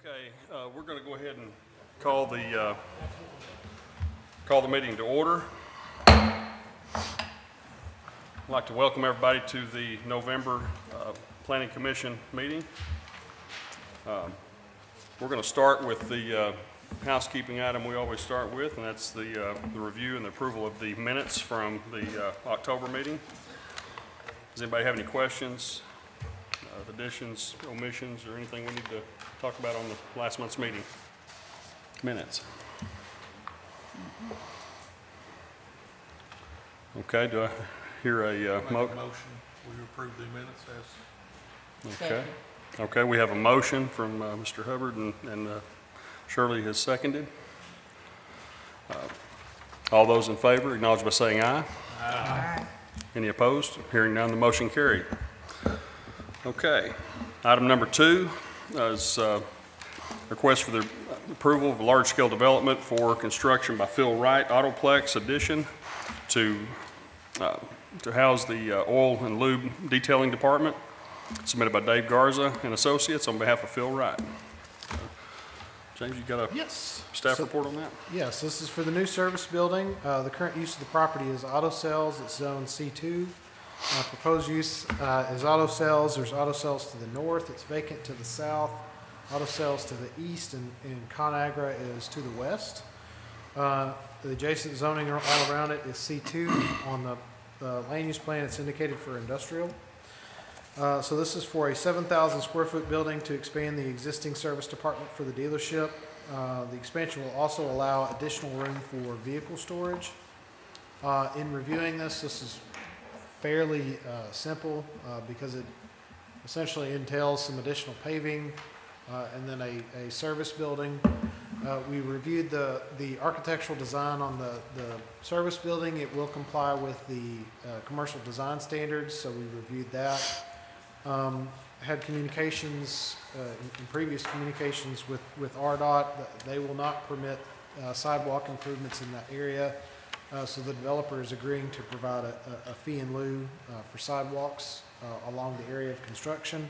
Okay, we're going to go ahead and call the meeting to order. I'd like to welcome everybody to the November Planning Commission meeting. We're going to start with the housekeeping item we always start with, and that's the review and the approval of the minutes from the October meeting. Does anybody have any questions, additions, omissions, or anything we need to talk about on the last month's meeting minutes? Okay, do I hear a motion? We approve the minutes as. Okay. Okay, we have a motion from Mr. Hubbard, and Shirley has seconded. All those in favor, acknowledge by saying aye. Aye. Any opposed? Hearing none, the motion carried. Okay. Item number 2 is request for the approval of a large-scale development for construction by Phil Wright Autoplex addition to house the oil and lube detailing department, submitted by Dave Garza and Associates on behalf of Phil Wright. James, you got a staff report on that? Yes, this is for the new service building. The current use of the property is auto sales. It's zone C2. Proposed use is auto sales. There's auto sales to the north. It's vacant to the south. Auto sales to the east, and ConAgra is to the west. The adjacent zoning all around it is C2. On the land use plan, it's indicated for industrial. So this is for a 7,000 square foot building to expand the existing service department for the dealership. The expansion will also allow additional room for vehicle storage. In reviewing this is fairly simple because it essentially entails some additional paving and then a service building. We reviewed the architectural design on the service building. It will comply with the commercial design standards, so we reviewed that. Had communications, in previous communications with RDOT, they will not permit sidewalk improvements in that area. So the developer is agreeing to provide a fee in lieu for sidewalks along the area of construction.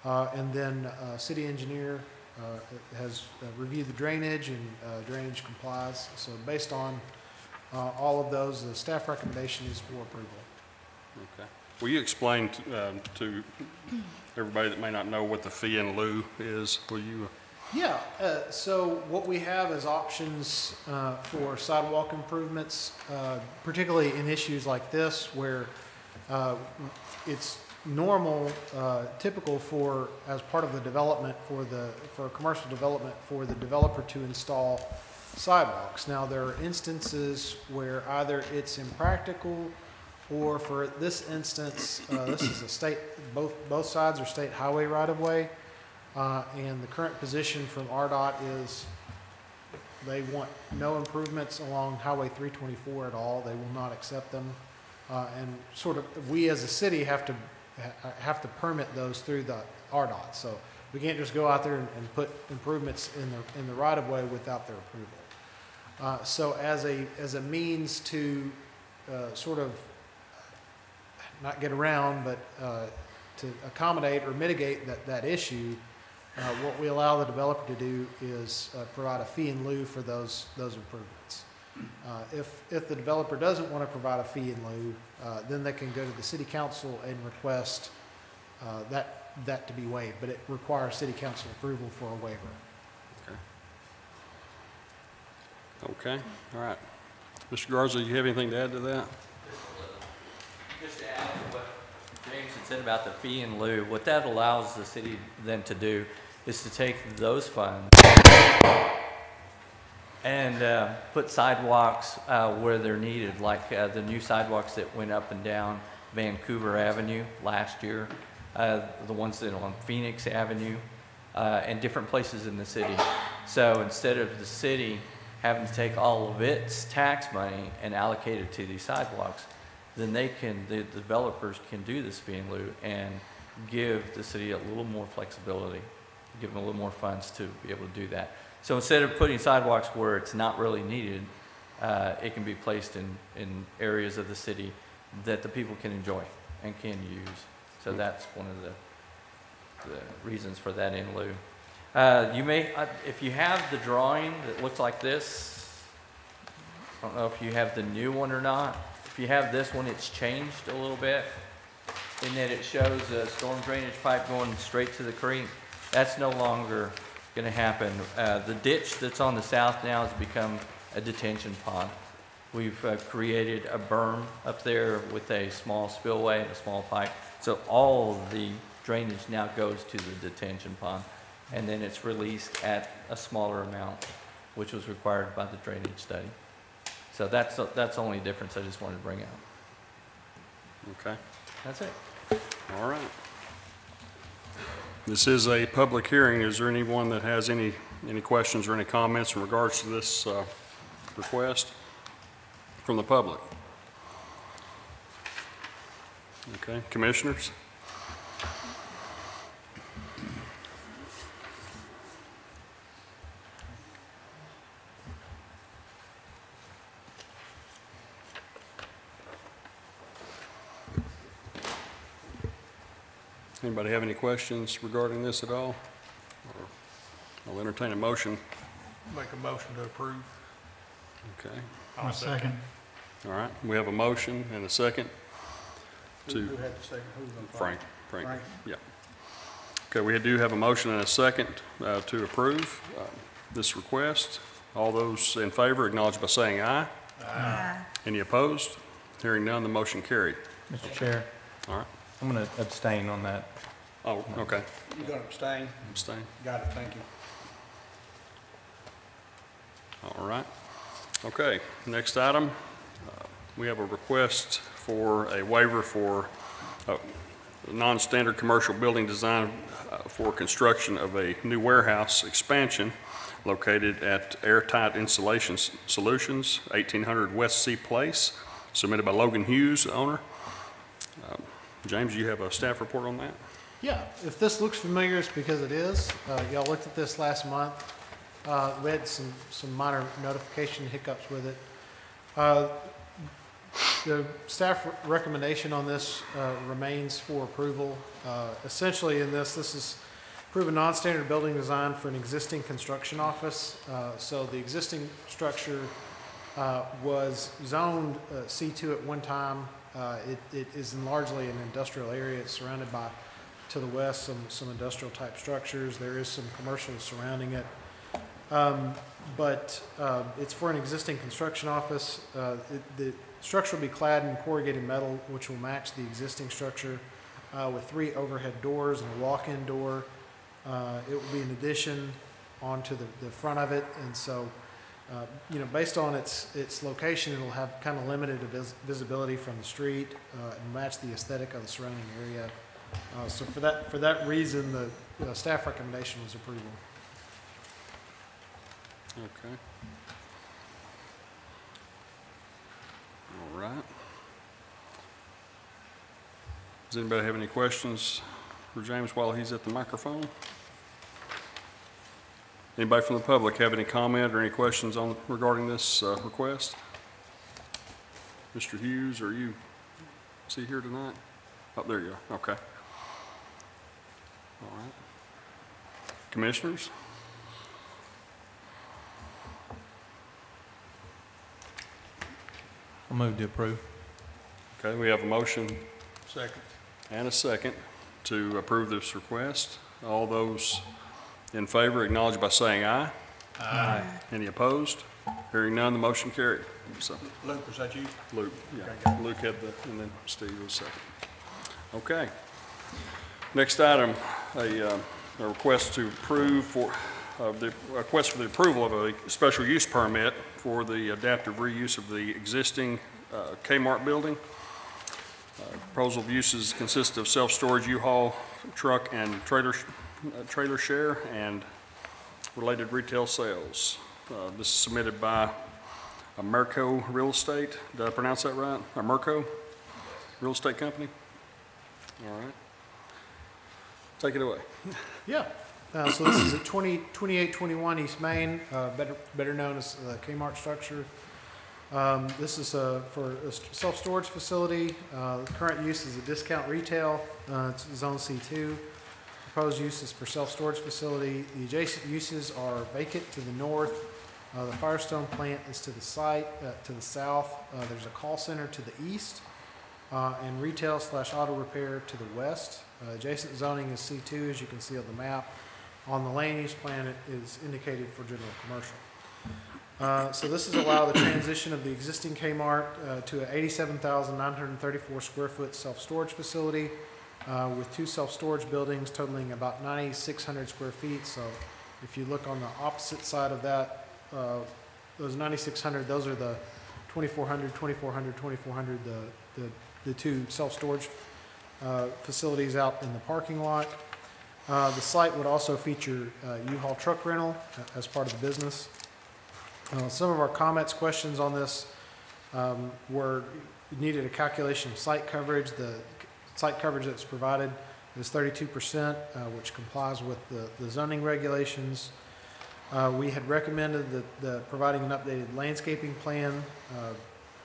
And then city engineer has reviewed the drainage, and drainage complies. So based on all of those, the staff recommendation is for approval. Okay. Will you explain to everybody that may not know what the fee in lieu is? Will you? Yeah, so what we have is options for sidewalk improvements, particularly in issues like this where it's normal, typical for, as part of the development for a commercial development, for the developer to install sidewalks. Now there are instances where either it's impractical, or for this instance, this is a state, both sides are state highway right-of-way. And the current position from RDOT is they want no improvements along Highway 324 at all. They will not accept them. And sort of we as a city have to permit those through the RDOT. So we can't just go out there and put improvements in the right of way without their approval. So as a means to sort of not get around, but to accommodate or mitigate that issue, what we allow the developer to do is provide a fee in lieu for those improvements. If the developer doesn't want to provide a fee in lieu, then they can go to the city council and request that to be waived, but it requires city council approval for a waiver. Okay. Okay. All right. Mr. Garza, you have anything to add to that? Just to add to what James had said about the fee in lieu, what that allows the city then to do is to take those funds and put sidewalks where they're needed, like the new sidewalks that went up and down Vancouver Avenue last year, the ones that are on Phoenix Avenue, and different places in the city. So instead of the city having to take all of its tax money and allocate it to these sidewalks, then the developers can do this fee in lieu and give the city a little more flexibility, give them a little more funds to be able to do that. So instead of putting sidewalks where it's not really needed, it can be placed in areas of the city that the people can enjoy and can use. So that's one of the reasons for that in lieu. You may, if you have the drawing that looks like this, I don't know if you have the new one or not. If you have this one, it's changed a little bit in that it shows a storm drainage pipe going straight to the creek. That's no longer going to happen. The ditch that's on the south now has become a detention pond. We've created a berm up there with a small spillway and a small pipe. So all the drainage now goes to the detention pond, and then it's released at a smaller amount, which was required by the drainage study. So that's the only difference I just wanted to bring out. Okay, That's it. all right. This is a public hearing. Is there anyone that has any questions or any comments in regards to this request from the public? Okay, commissioners? Anybody have any questions regarding this at all? Or I'll entertain a motion. Make a motion to approve. Okay, I'll second. all right. We have a motion and a second Who to had the second? Who was on Frank. Frank. Yeah. Okay, we do have a motion and a second to approve this request. All those in favor acknowledge by saying aye. Aye. Any opposed? Hearing none, the motion carried. Mr. Chair, All right. I'm going to abstain on that. Oh, okay. You gonna abstain? Abstain. Got it, thank you. All right. Okay, next item. We have a request for a waiver for non-standard commercial building design for construction of a new warehouse expansion located at Airtight Insulation Solutions, 1800 West C Place, submitted by Logan Hughes, the owner. James, you have a staff report on that? Yeah, if this looks familiar, it's because it is. Y'all looked at this last month. We had some minor notification hiccups with it. The staff recommendation on this remains for approval. Essentially in this is approve a non-standard building design for an existing construction office. So the existing structure was zoned C2 at one time. It is largely an industrial area. It's surrounded by, to the west, some industrial type structures. There is some commercial surrounding it. But it's for an existing construction office. The structure will be clad in corrugated metal, which will match the existing structure with 3 overhead doors and a walk-in door. It will be an addition onto the front of it, and so based on its location, it'll have kind of limited visibility from the street and match the aesthetic of the surrounding area. So for that reason, the staff recommendation was approval. Okay. All right. Does anybody have any questions for James while he's at the microphone? Anybody from the public have any comment or any questions regarding this request? Mr. Hughes, is he here tonight? Oh, there you are. Okay. All right. Commissioners? I'll move to approve. Okay, we have a motion Second. and a second to approve this request. All those in favor acknowledge by saying aye. Aye. Any opposed? Hearing none, the motion carried. So, Luke, was that you? Luke, yeah, Luke had and then Steve was second. Okay. Next item, a request to approve the request for the approval of a special use permit for the adaptive reuse of the existing Kmart building. Proposal of uses consist of self-storage U-Haul truck and trailer share and related retail sales. This is submitted by Merco Real Estate. Did I pronounce that right? Merco Real Estate Company? All right. Take it away. Yeah. So this is at 2821 East Main, better known as the Kmart structure. This is for a self-storage facility. The current use is a discount retail. It's zone C2. proposed use is for self-storage facility. The adjacent uses are vacant to the north. The Firestone plant is to the site, to the south. There's a call center to the east, and retail/auto repair to the west. Adjacent zoning is C2, as you can see on the map. On the land use plan, it is indicated for general commercial. So this is allow the transition of the existing Kmart to an 87,934 square foot self-storage facility with 2 self-storage buildings totaling about 9,600 square feet. So if you look on the opposite side of that, those 9,600, those are the 2,400, 2,400, 2,400, the 2 self-storage facilities out in the parking lot. The site would also feature U-Haul truck rental as part of the business. Some of our comments, questions on this were needed a calculation of site coverage. The site coverage that's provided is 32%, which complies with the zoning regulations. We had recommended that providing an updated landscaping plan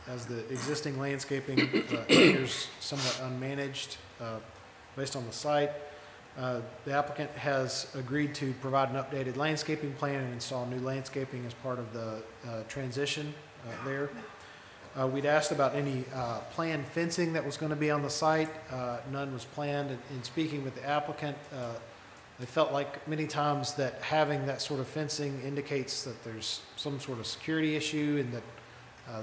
as the existing landscaping appears somewhat unmanaged based on the site. The applicant has agreed to provide an updated landscaping plan and install new landscaping as part of the transition there. We'd asked about any planned fencing that was going to be on the site. None was planned. In speaking with the applicant, they felt like many times that having that sort of fencing indicates that there's some sort of security issue and that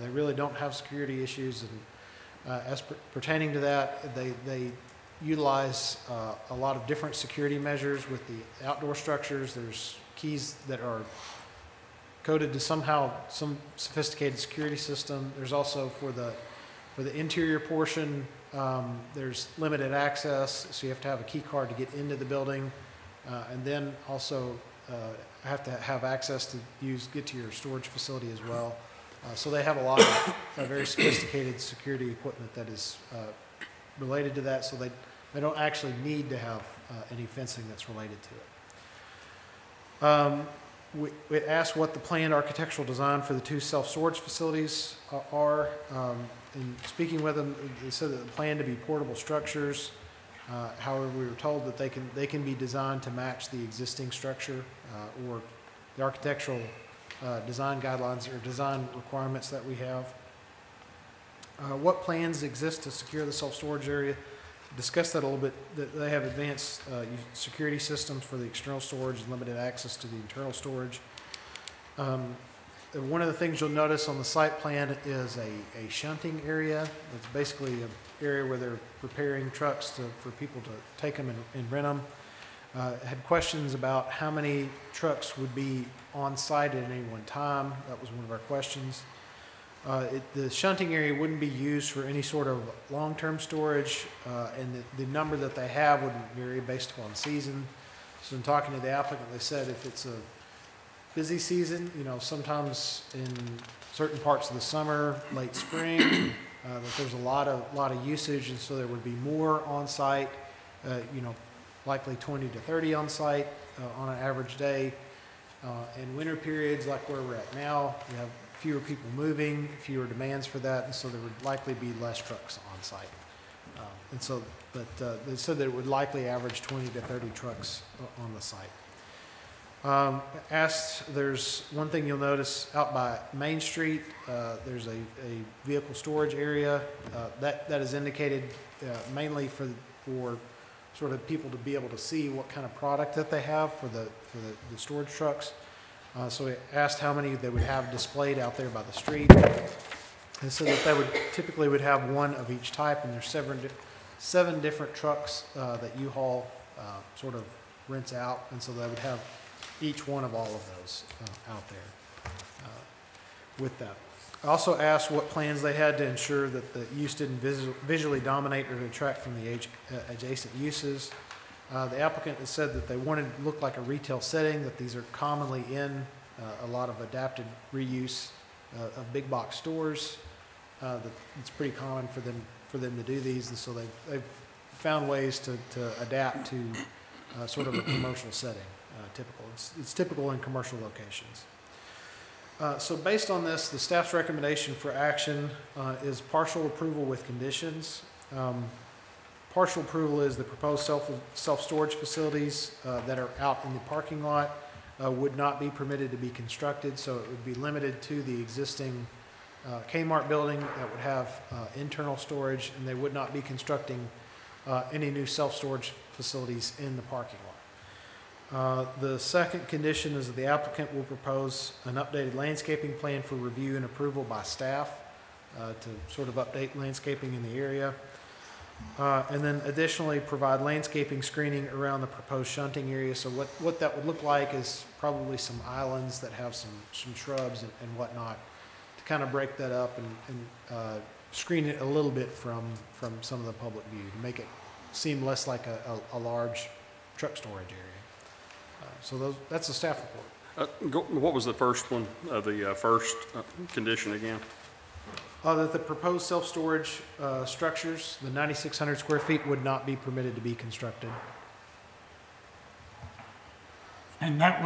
they really don't have security issues. And as pertaining to that, they utilize a lot of different security measures with the outdoor structures. There's keys that are coded to somehow some sophisticated security system. There's also for the interior portion, there's limited access, so you have to have a key card to get into the building, and then also have to have access to get to your storage facility as well. So they have a lot of very sophisticated security equipment that is related to that, so they don't actually need to have any fencing that's related to it. We asked what the planned architectural design for the 2 self-storage facilities are. In speaking with them, they said that the plan to be portable structures. However, we were told that they can be designed to match the existing structure or the architectural design guidelines or design requirements that we have. What plans exist to secure the self-storage area? Discussed that a little bit. That they have advanced security systems for the external storage and limited access to the internal storage. One of the things you'll notice on the site plan is a shunting area. It's basically an area where they're preparing trucks for people to take them and rent them. Had questions about how many trucks would be on site at any one time. That was one of our questions. The shunting area wouldn't be used for any sort of long-term storage, and the number that they have would vary based upon season. So in talking to the applicant, they said if it's a busy season, sometimes in certain parts of the summer, late spring, that there's a lot of usage, and so there would be more on site, likely 20 to 30 on site on an average day. In winter periods like where we're at now, we have fewer people moving, fewer demands for that, and so there would likely be less trucks on site. They said that it would likely average 20 to 30 trucks on the site. There's one thing you'll notice out by Main Street, there's a vehicle storage area that is indicated mainly for sort of people to be able to see what kind of product that they have for the storage trucks. So we asked how many they would have displayed out there by the street. And so that they typically would have one of each type, and there's seven different trucks that U-Haul sort of rents out, and so they would have each one of all of those out there with that. I also asked what plans they had to ensure that the use didn't visually dominate or detract from the adjacent uses. The applicant has said that they wanted it to look like a retail setting, that these are commonly in a lot of adapted reuse of big box stores. That it's pretty common for them to do these, and so they've found ways to adapt to sort of a commercial setting. Typical. It's typical in commercial locations. So based on this, the staff's recommendation for action is partial approval with conditions. partial approval is the proposed self-storage facilities that are out in the parking lot would not be permitted to be constructed, so it would be limited to the existing Kmart building that would have internal storage, and they would not be constructing any new self-storage facilities in the parking lot. The second condition is that the applicant will propose an updated landscaping plan for review and approval by staff to sort of update landscaping in the area. And then additionally, provide landscaping screening around the proposed shunting area. So what that would look like is probably some islands that have some shrubs and whatnot to kind of break that up and screen it a little bit from some of the public view to make it seem less like a large truck storage area. So that's the staff report. What was the first one, the first condition again? That the proposed self-storage structures, the 9,600 square feet, would not be permitted to be constructed. And that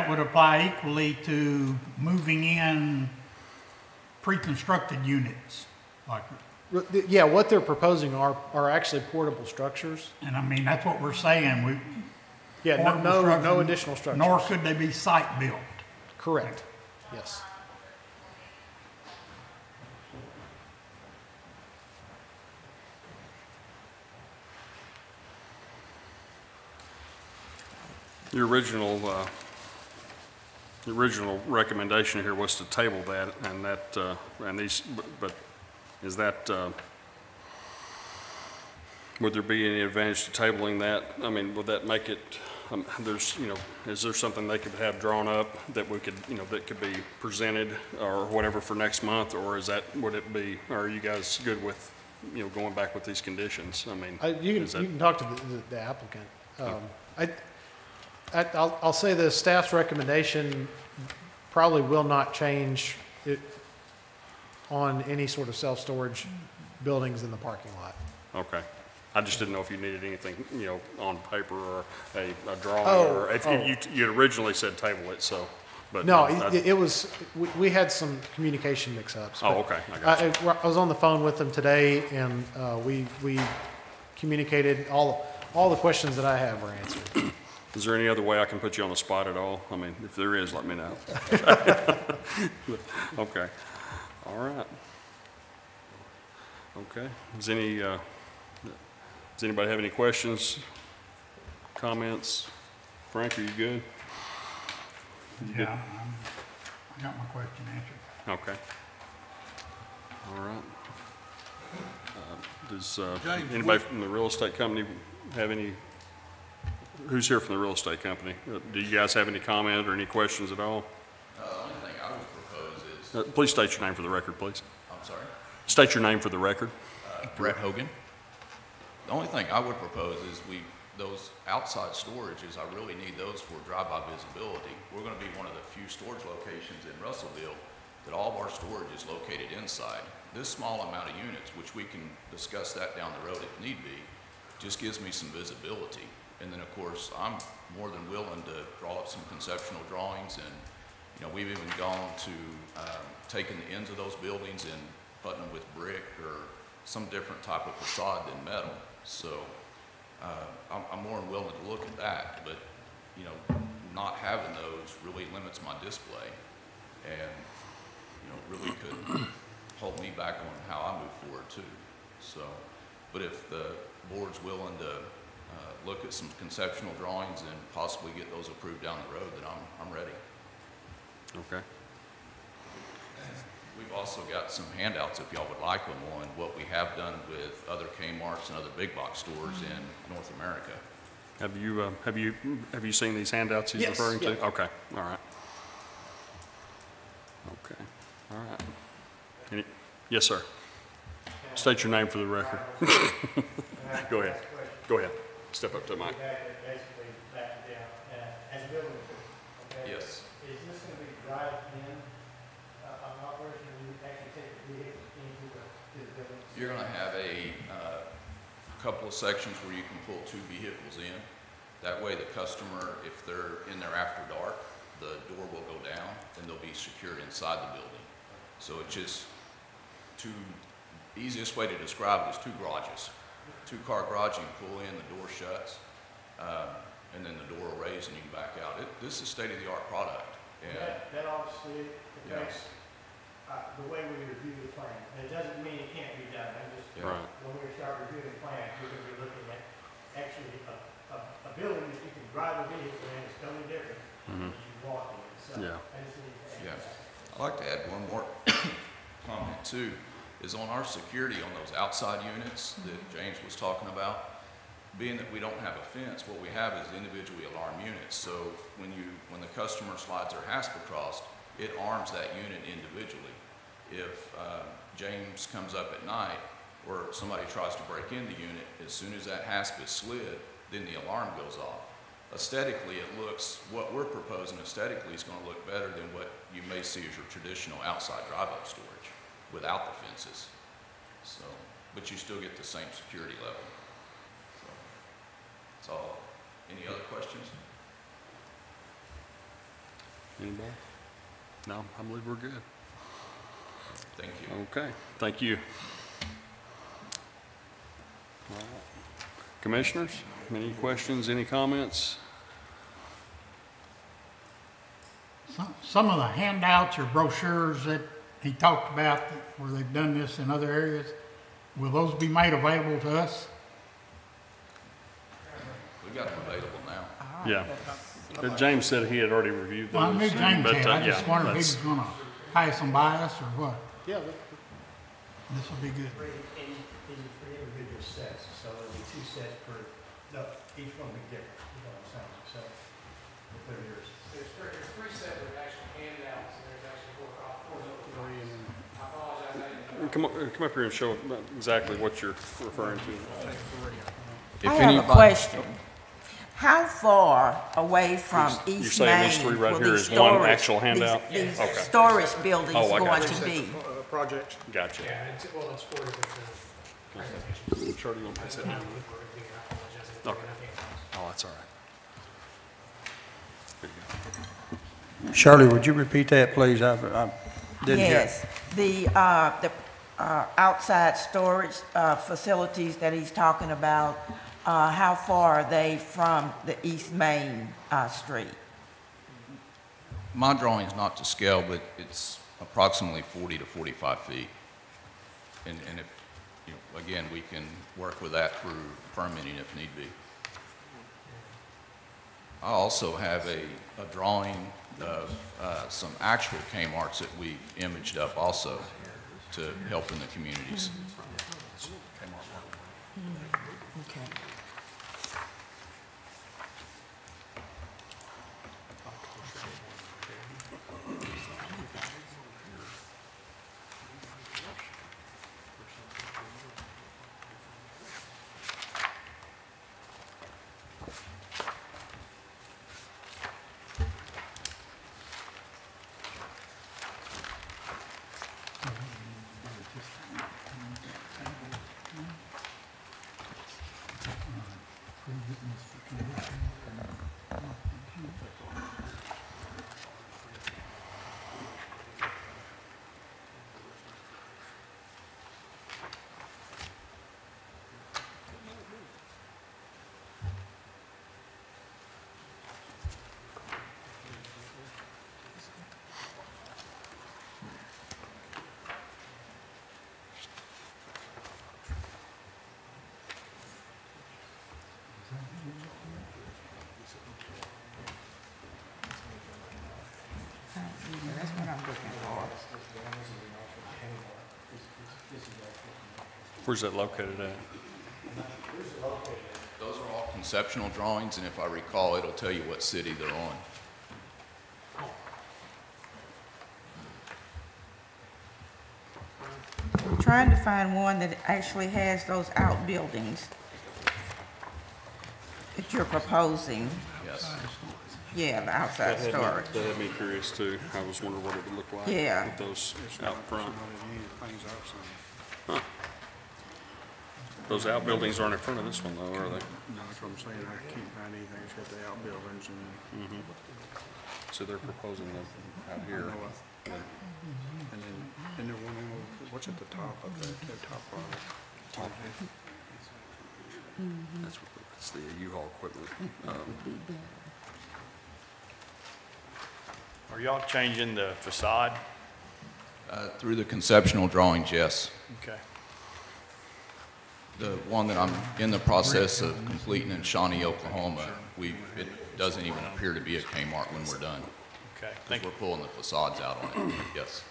would apply equally to moving in pre-constructed units, like, Yeah, what they're proposing are actually portable structures. and I mean, that's what we're saying, Yeah, portable no structures, additional structures. nor could they be site-built. Correct, yes. Your original recommendation here was to table that, and that, and these, but is that, would there be any advantage to tabling that? I mean, would that make it, is there something they could have drawn up that we could, that could be presented or whatever for next month, or is that, would it be, or are you guys good with, going back with these conditions? I mean, You is that- can talk to the applicant. I'll say the staff's recommendation probably will not change it on any sort of self-storage buildings in the parking lot. Okay. I just didn't know if you needed anything, on paper or a drawing, Oh, or if you originally said table it, so, but. No, I- it was, we had some communication mix-ups. Oh, but okay, I got you. I was on the phone with them today, and we communicated, all the questions that I have were answered. Is there any other way I can put you on the spot at all? I mean, if there is, let me know. Okay, all right. Okay, does anybody have any questions, comments? Frank, are you good? Yeah, I got my question answered. Okay. All right. Does James, anybody from the real estate company have any, who's here from the real estate company? Do you guys have any comment or any questions at all? The only thing I would propose is, Please state your name for the record, please. I'm sorry, State your name for the record. Brett Hogan. The only thing I would propose is those outside storages, I really need those for drive-by visibility. We're gonna be one of the few storage locations in Russellville that all of our storage is located inside. This small amount of units, which we can discuss that down the road if need be, just gives me some visibility. And then, of course, I'm more than willing to draw up some conceptual drawings, and, we've even gone to taking the ends of those buildings and putting them with brick or some different type of facade than metal. So I'm more than willing to look at that, but, not having those really limits my display and, really could hold me back on how I move forward too. So, but if the board's willing to look at some conceptual drawings and possibly get those approved down the road, then I'm ready. Okay. We've also got some handouts, if y'all would like them, on what we have done with other Kmart's and other big box stores in North America. Have you seen these handouts he's Yes, referring to? yeah. Okay, all right. Okay, all right. Yes, sir. State your name for the record. Go ahead. Go ahead. Step up to the mic. Basically, back down, as a building, okay? Yes. Is this gonna be drive-in, operation, or you actually take the vehicles into the building? You're gonna have a couple of sections where you can pull two vehicles in. That way the customer, if they're in there after dark, the door will go down and they'll be secured inside the building. So it's just easiest way to describe it is two garages. two-car garage, you can pull in, the door shuts, and then the door will raise and you can back out. This is state-of-the-art product. And That obviously Yeah. affects, the way we review the plan. It doesn't mean it can't be done, I'm just, Yeah. Right. when we start reviewing plans, we're gonna be looking at actually a building that you can drive a vehicle in is totally different than you walk in, so. Yeah. I just need to add Yeah. that. I'd like to add one more comment too, is on our security on those outside units that James was talking about. Being that we don't have a fence, what we have is individually alarm units. So when the customer slides their hasp across, it arms that unit individually. If James comes up at night or somebody tries to break in the unit, as soon as that hasp is slid, then the alarm goes off. Aesthetically, it looks, what we're proposing aesthetically is going to look better than what you may see as your traditional outside drive-up storage without the fences. So, but you still get the same security level. So, that's all. Any other questions? Anybody? No, I believe we're good. Thank you. Okay, thank you. All right. Commissioners, any questions, any comments? Some of the handouts or brochures that he talked about where they've done this in other areas, will those be made available to us? We've got them available now. Yeah. James said he had already reviewed those. Well, I knew James but, had, I just yeah, wondered if he was that's- gonna pass them by us or what. Yeah, This will be good. In for individual sets, so there'll be 2 sets per, no, each one will be different, you know what I'm saying, so. We'll put yours. There's 3 separate actual handouts, and there's actually 4 copies. I apologize, I didn't know. Come up here and show exactly what you're referring to. If I have a anybody- question. How far away from You're East saying Main these 3 right will here these is one storage- actual handout? These Okay. storage buildings Oh, I got going you. to be? project. Gotcha. Yeah, it's 4 different presentations. Shirley, you want to pass that I down? apologize. Okay. Oh, that's all right. Shirley, would you repeat that, please? I didn't hear. Yes. The outside storage facilities that he's talking about, how far are they from the East Main Street? My drawing is not to scale, but it's approximately 40 to 45 feet. And if, you know, again, we can work with that through permitting if need be. I also have a drawing of some actual Kmart's that we've imaged up also to help in the communities. Okay. That's what I'm looking for. Where's that located at? Those are all conceptual drawings, and if I recall, it'll tell you what city they're on. I'm trying to find one that actually has those outbuildings that you're proposing. Yes. Yeah, the outside storage. That had me curious too. I was wondering what it would look like. Yeah. With those out front. Huh. Those outbuildings aren't in front of this one though, are they? No, that's what I'm saying. I can't find anything except the outbuildings and. So they're proposing them out here. And then one, what's at the top of the top bar? That's the U-Haul equipment. Are y'all changing the facade? Through the conceptual drawings, yes. Okay. The one that I'm in the process of completing in Shawnee, Oklahoma, it doesn't even appear to be a Kmart when we're done. Okay, Because thank you. we're pulling the facades out on it, yes.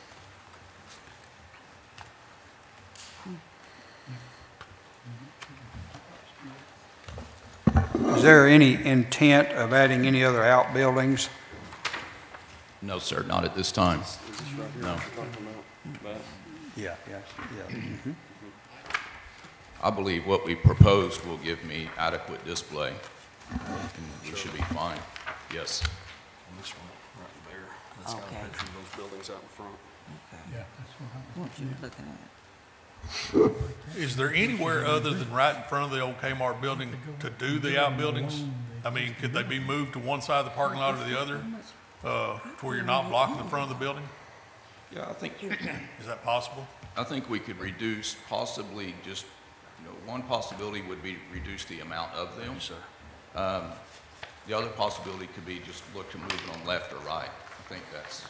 Is there any intent of adding any other outbuildings? No, sir, not at this time. No. Yeah, yes, yeah. I believe what we proposed will give me adequate display, and we should be fine, yes. This one, right there. That's got a Okay. picture of those buildings out in front. Yeah, that's what What you looking at? Is there anywhere other than right in front of the old Kmart building to do the outbuildings? I mean, could they be moved to one side of the parking lot or the other, to where you're not blocking the front of the building? Yeah, I think, Is that possible? I think we could reduce possibly just, one possibility would be reduce the amount of them. Yes, sir. The other possibility could be just look to move it on left or right. I think that's,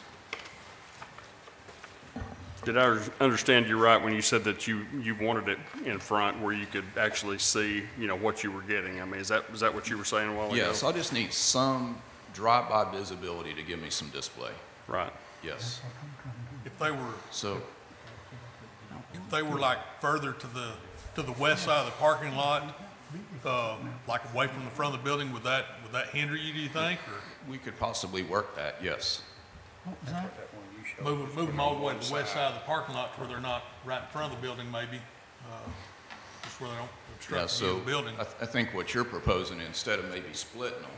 Did I understand you right when you said that you wanted it in front where you could actually see, what you were getting? I mean, is that what you were saying a while ago? yes, I just need some drive-by visibility to give me some display, Right. yes. If they were like further to the west side of the parking lot, like away from the front of the building, would that hinder you, do you think? Or We could possibly work that, yes. move them all the way to the west side of the parking lot to where they're not right in front of the building maybe, just where they don't Yeah, obstruct the view of so the building? I think what you're proposing, instead of maybe splitting them,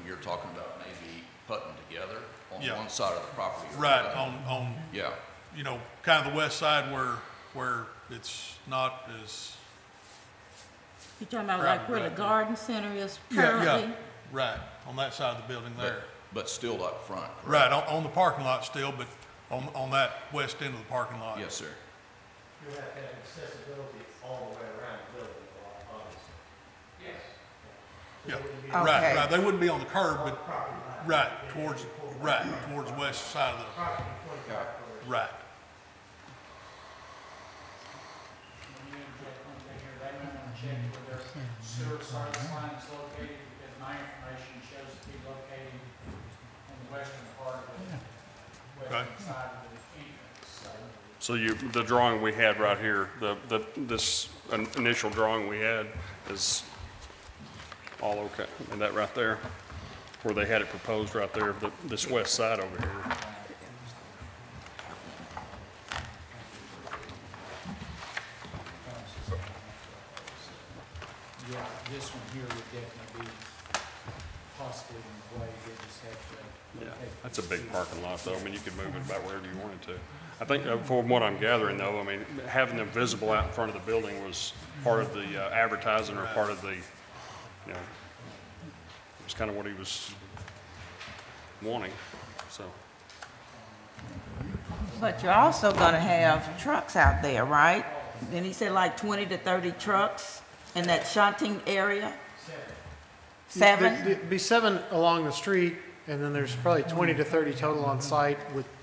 you're talking about maybe putting them together on Yeah. one side of the property. or Right, the other. on, Yeah, kind of the west side where it's not as, You talking about Right, like where the right. garden center is yeah, currently? right, on that side of the building there. but still up front. correct? Right, on the parking lot still, but on that west end of the parking lot. Yes, sir. You have to have accessibility all the way around the building, obviously. Yes. Yeah, Okay. right, they wouldn't be on the curb, but, right, towards the west side of the, right. They may want to check where their sewer service line is located, because my information shows it to be located on the western part of the western side of the entrance, so. So the drawing we had right here, this initial drawing we had is all okay. And that right there, where they had it proposed right there, this west side over here. Yeah, this one here would definitely be possibly in the way, they just have to. Yeah, that's a big parking lot though. I mean, you could move it about wherever you wanted to. I think from what I'm gathering though, I mean, having them visible out in front of the building was part of the advertising or part of the, it's kind of what he was wanting, so. But you're also gonna have trucks out there, right? Then he said like 20 to 30 trucks in that shunting area? Seven? There'd be 7 along the street, and then there's probably 20 to 30 total on site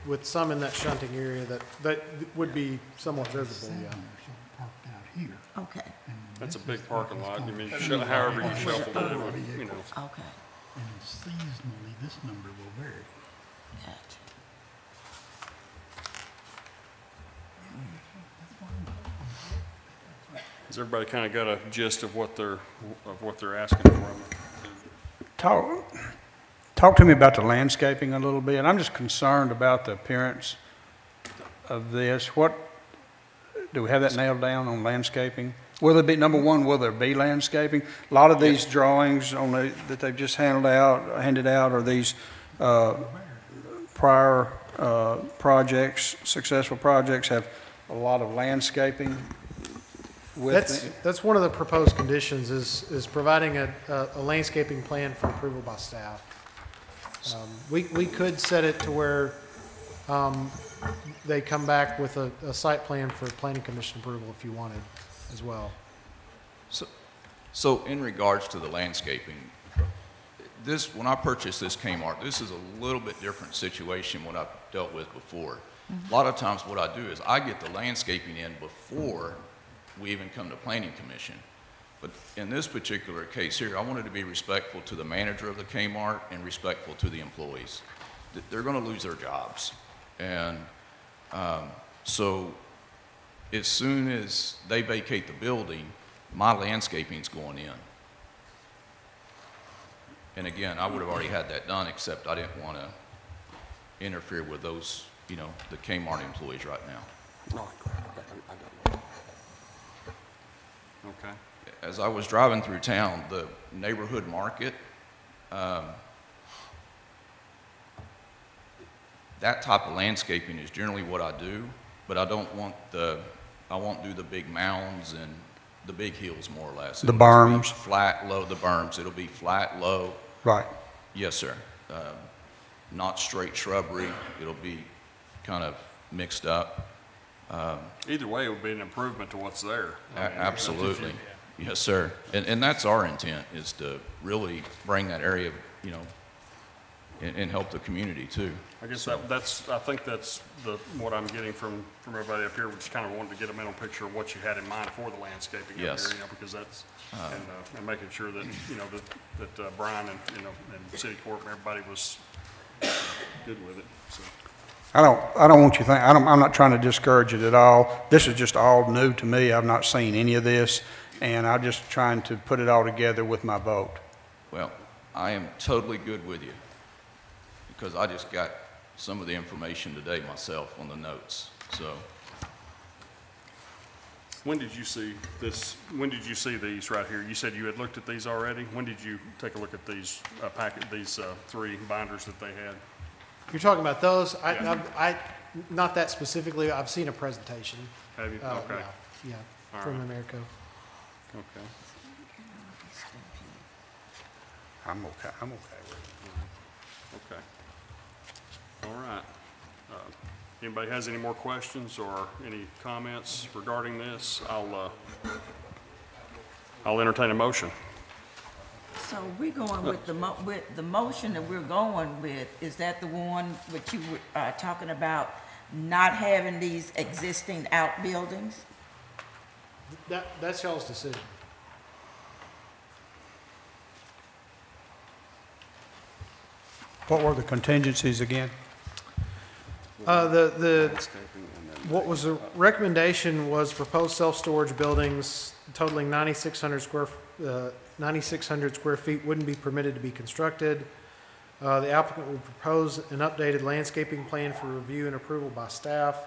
with some in that shunting area that would be somewhat visible, yeah. parked out here. Okay, That's a big parking lot. I mean, however you shuffled it, it would, okay, And seasonally, this number will vary. gotcha. Has everybody kind of got a gist of what they're asking for? Talk to me about the landscaping a little bit. I'm just concerned about the appearance of this. Do we have that nailed down on landscaping? Will there be, number one, will there be landscaping? A lot of these drawings that they've just handed out are these prior projects, successful projects have a lot of landscaping with That's one of the proposed conditions is providing a landscaping plan for approval by staff. We could set it to where They come back with a site plan for planning commission approval if you wanted as well. So in regards to the landscaping, when I purchased this Kmart, this is a little bit different situation what I've dealt with before. A lot of times what I do is I get the landscaping in before we even come to planning commission. But in this particular case here, I wanted to be respectful to the manager of the Kmart and respectful to the employees. They're going to lose their jobs. And so as soon as they vacate the building, my landscaping's going in. And again, I would have already had that done, except I didn't want to interfere with those, you know, the Kmart employees right now. Okay. As I was driving through town, the neighborhood market, that type of landscaping is generally what I do, but I don't want I won't do the big mounds and the big hills, more or less. The It'll just berms. be flat, low, the berms. It'll be flat, low. Right. Yes, sir. Not straight shrubbery. It'll be kind of mixed up. Either way, it would be an improvement to what's there. I mean, Absolutely. Yes, sir. And that's our intent, is to really bring that area, you know, and help the community too. I guess I think that's what I'm getting from everybody up here, which kind of wanted to get a mental picture of what you had in mind for the landscaping up Yes. here, you know, because that's, and making sure that, you know, that Brian and, you know, and City Corp, everybody was good with it, so. I don't want you to think, I'm not trying to discourage it at all. This is just all new to me. I've not seen any of this, and I'm just trying to put it all together with my vote. Well, I am totally good with you, because I just got some of the information today myself on the notes, so. When did you see this, when did you see these right here? You said you had looked at these already? When did you take a look at these these three binders that they had? You're talking about those? I not that specifically. I've seen a presentation. Have you? Okay. Yeah, All from right. Americo. Okay. I'm okay with it. Okay. All right. Anybody has any more questions or any comments regarding this? I'll entertain a motion. So we're going with the motion that we're going with, is that the one which you were talking about, not having these existing outbuildings? That's y'all's decision. What were the contingencies again? What was the recommendation was proposed self-storage buildings totaling 9,600 square feet wouldn't be permitted to be constructed. The applicant will propose an updated landscaping plan for review and approval by staff.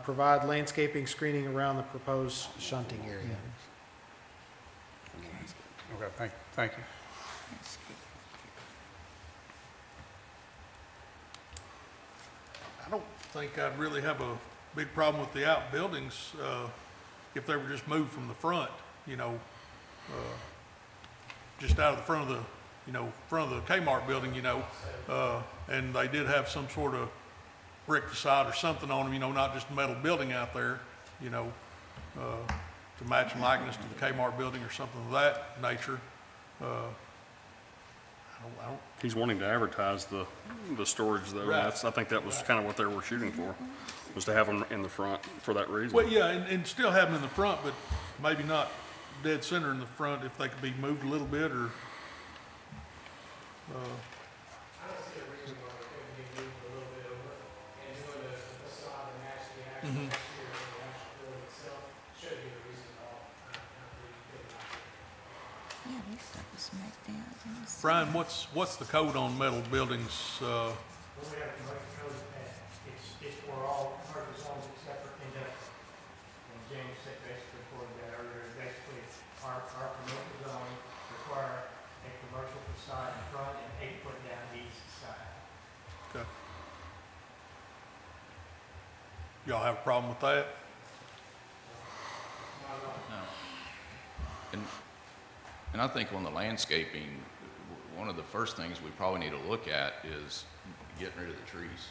Provide landscaping screening around the proposed shunting area. Okay, thank you. I don't think I'd really have a big problem with the outbuildings, if they were just moved from the front, you know, just out of the front of the, you know, front of the Kmart building, you know, and they did have some sort of brick facade or something on them, you know, not just a metal building out there, you know, to match and likeness to the Kmart building or something of that nature. I don't, He's wanting to advertise the storage though. Right. I think that was kind of what they were shooting for, was to have them in the front for that reason. well, yeah, and still have them in the front, but maybe not dead center in the front, if they could be moved a little bit, or, I don't see a reason why it couldn't be moved a little bit over and doing the facade and match the actual exterior of the actual building itself. Shouldn't be a reason at all. Yeah, this stuff is smacked down. Brian, what's the code on metal buildings? When we have a commercial code, it's for all commercial zones except for industrial. And James said basically reported that earlier, basically our commercial zone require a commercial facade in front and 8 foot down the east side. Okay. Y'all have a problem with that? And I think on the landscaping, one of the first things we probably need to look at is getting rid of the trees.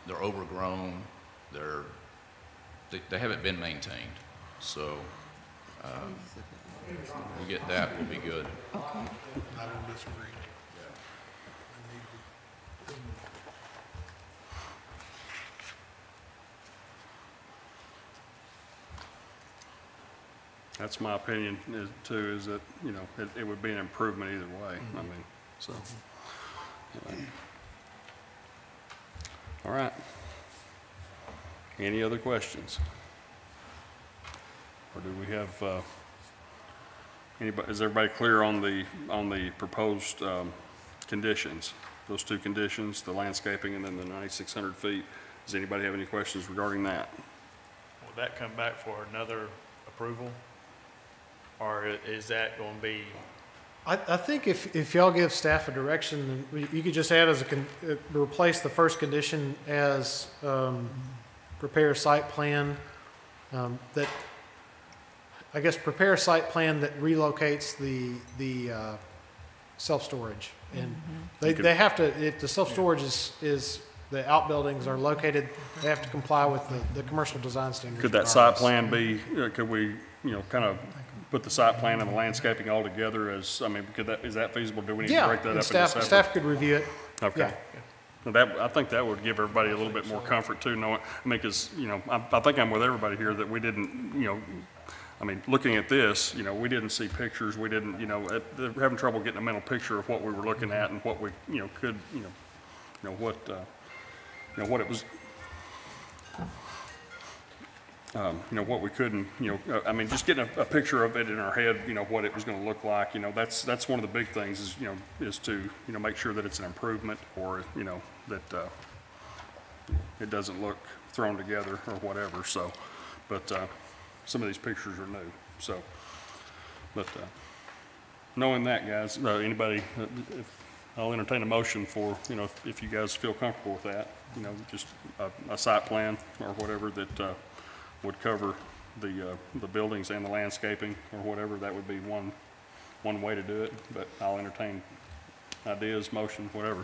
they're overgrown, they haven't been maintained. So, we get that, we'll be good. I don't disagree. That's my opinion too, is that, you know, it would be an improvement either way. I mean, so. Anyway. All right. Any other questions? Or do we have, anybody, is everybody clear on the proposed conditions? Those two conditions, the landscaping and then the 9,600 feet. Does anybody have any questions regarding that? Will that come back for another approval? Or is that going to be, I think if y'all give staff a direction, you could just add as replace the first condition as prepare a site plan that, I guess, prepare a site plan that relocates the self-storage. And they have to, if the self-storage is, the outbuildings are located, they have to comply with the commercial design standards. Could that site plan be, could we, you know, kind of put the site plan and the landscaping all together as, I mean, is that feasible? Do we need to break that up into separate? Staff could review it. Okay. Yeah. Well, that, I think that would give everybody a little bit more comfort too, knowing, I mean, because, you know, I think I'm with everybody here that we didn't, you know, I mean, looking at this, you know, we didn't see pictures, we didn't, you know, they're having trouble getting a mental picture of what we were looking at and what we, you know, could, you know, what it was, you know, what we couldn't, you know, I mean, just getting a picture of it in our head, you know, what it was going to look like, you know, that's one of the big things is, you know, is to, you know, make sure that it's an improvement or, you know, that it doesn't look thrown together or whatever. So, but some of these pictures are new. So, but knowing that, guys, anybody, I'll entertain a motion for, you know, if you guys feel comfortable with that, you know, just a site plan or whatever that would cover the buildings and the landscaping or whatever. That would be one way to do it, but I'll entertain ideas, motion, whatever.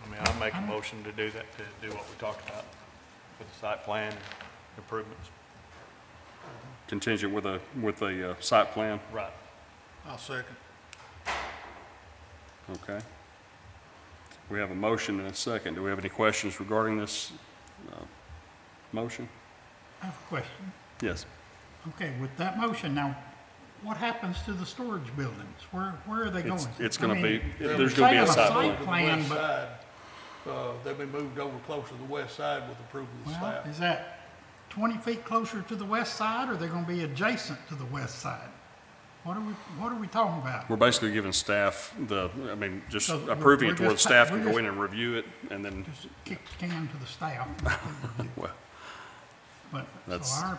I mean, I'll make a motion to do that, to do what we talked about with the site plan and improvements. Contingent with a site plan? Right. I'll second. Okay. We have a motion and a second. Do we have any questions regarding this motion? I have a question. Yes. Okay, with that motion, now, what happens to the storage buildings? Where are they going? It's going to be, They're there's going to be a saying site plan. West but, side, they'll be moved over closer to the west side with approval of well, staff. is that 20 feet closer to the west side, or they're going to be adjacent to the west side? What are we talking about? We're basically giving staff just So approving we're it to where the just- staff we're can go just- in and review it and then, Just kick the can to the staff. well, But, That's- so our,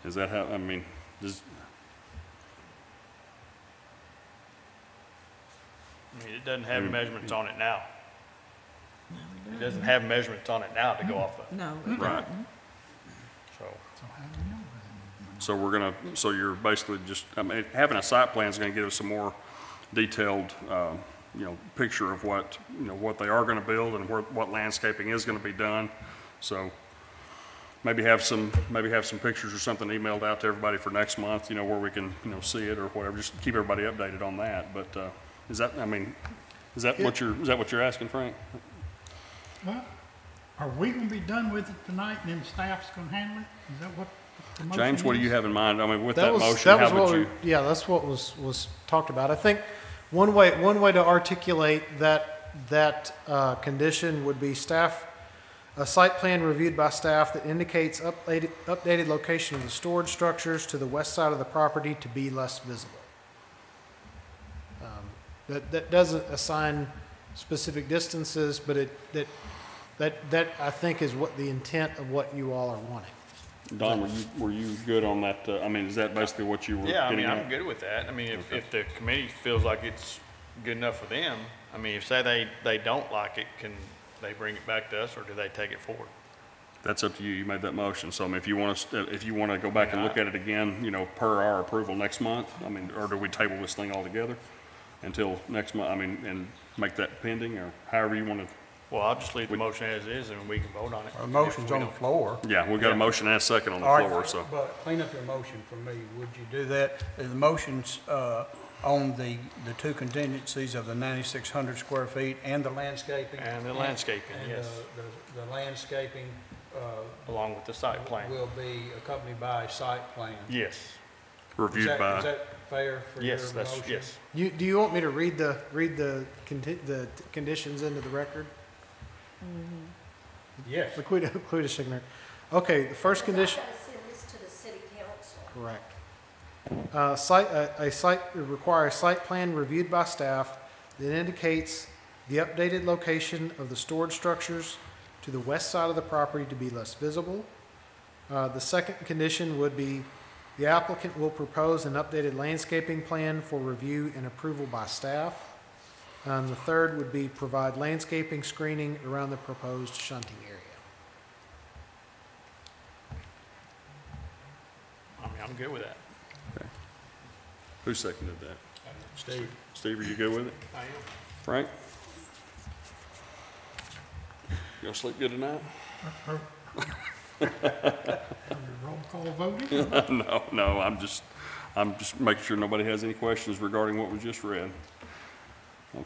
is that how, I mean, does, I mean, it doesn't have measurements on it now. It doesn't have measurements on it now to go off of, No. right. so. so how do we know where So you're basically just, I mean, having a site plan is going to give us a more detailed, you know, picture of what, you know, what they are going to build and what landscaping is going to be done. So maybe have some pictures or something emailed out to everybody for next month, you know, where we can, you know, see it or whatever, just keep everybody updated on that. But is that what you're asking, Frank? Well, are we going to be done with it tonight and then staff's going to handle it? Is that what the motion James, what do you is? have in mind? I mean, with that motion, how would you? Yeah, that's what was talked about. I think one way to articulate that condition would be a site plan reviewed by staff that indicates updated location of the storage structures to the west side of the property to be less visible. That doesn't assign specific distances, but that I think is what the intent of what you all are wanting. Don, were you good on that? I mean, is that basically what you were Yeah, I getting mean, at? I'm good with that. I mean, if the committee feels like it's good enough for them, I mean, if say they don't like it, can they bring it back to us or do they take it forward? That's up to you. You made that motion. So I mean, if you want to go back and look at it again, you know, per our approval next month, I mean, or do we table this thing altogether until next month? I mean, and make that pending, or however you want to. Well, I'll just leave the motion as is and we can vote on it. A motion's on the floor. Yeah, we've got a motion and a second on the All right, floor, so. but clean up your motion for me, would you do that? The motion's, on the two contingencies of the 9,600 square feet and the landscaping? And the landscaping, And, yes, the landscaping, along with the site plan. will be accompanied by a site plan. Yes, Reviewed Is by. that fair for your yes, motion? that's, yes. Do you want me to read the conditions into the record? Yes. Include a signature. Okay, the first condition. I've got to send this to the city council. Correct. Require a site plan reviewed by staff that indicates the updated location of the storage structures to the west side of the property to be less visible. The second condition would be the applicant will propose an updated landscaping plan for review and approval by staff. And the third would be provide landscaping screening around the proposed shunting area. I mean, I'm good with that. Who seconded that? Steve. Steve, are you good with it? I am. Frank? You gonna sleep good tonight? Roll call voting? No, I'm just making sure nobody has any questions regarding what we just read.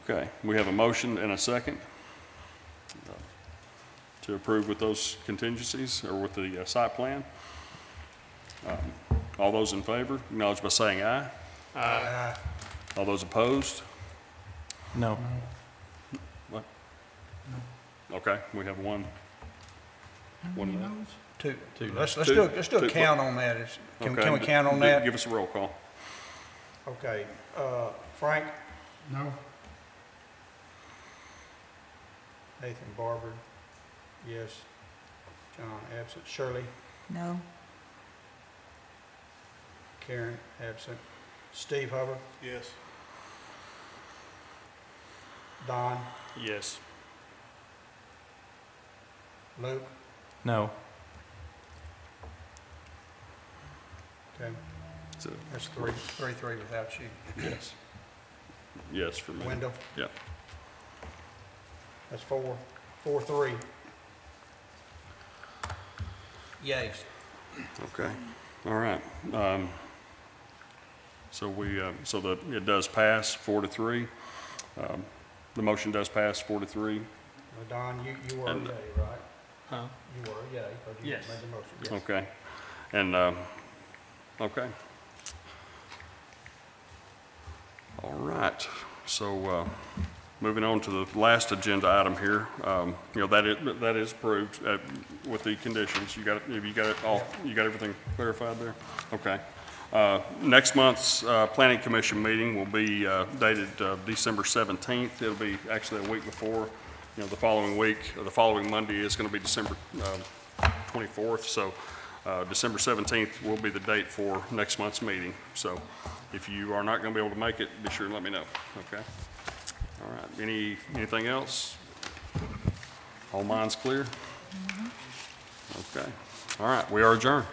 Okay, we have a motion and a second to approve with those contingencies or with the site plan. All those in favor, acknowledge by saying aye. Aye. All those opposed? No. What? Okay, we have one. How One many no. noes? Two. Two. Let's Two. do a Two. count on that. Can Okay, we count on Give that? us a roll call. Okay, Frank, No. Nathan Barber, yes. John absent. Shirley, No? Karen absent. Steve Hubbard, Yes. Don, Yes. Luke, No. okay. So, That's three without you. yes. Yes for me. Wendell, Yep. that's 4-3. Yays. Okay, all right. It does pass 4-3. The motion does pass 4-3. Don, you were a And- yay, right? Huh? You were a yay, because you Yes. made the motion. Yes. Okay. And, okay. All right. So, moving on to the last agenda item here, that is approved with the conditions. You got it all, you got everything clarified there? Okay. Next month's Planning Commission meeting will be dated December 17th. It'll be actually a week before, the following week, the following Monday is going to be December 24th. So December 17th will be the date for next month's meeting. So if you are not going to be able to make it, be sure and let me know, okay? All right, anything else? All minds clear? Okay, all right, we are adjourned.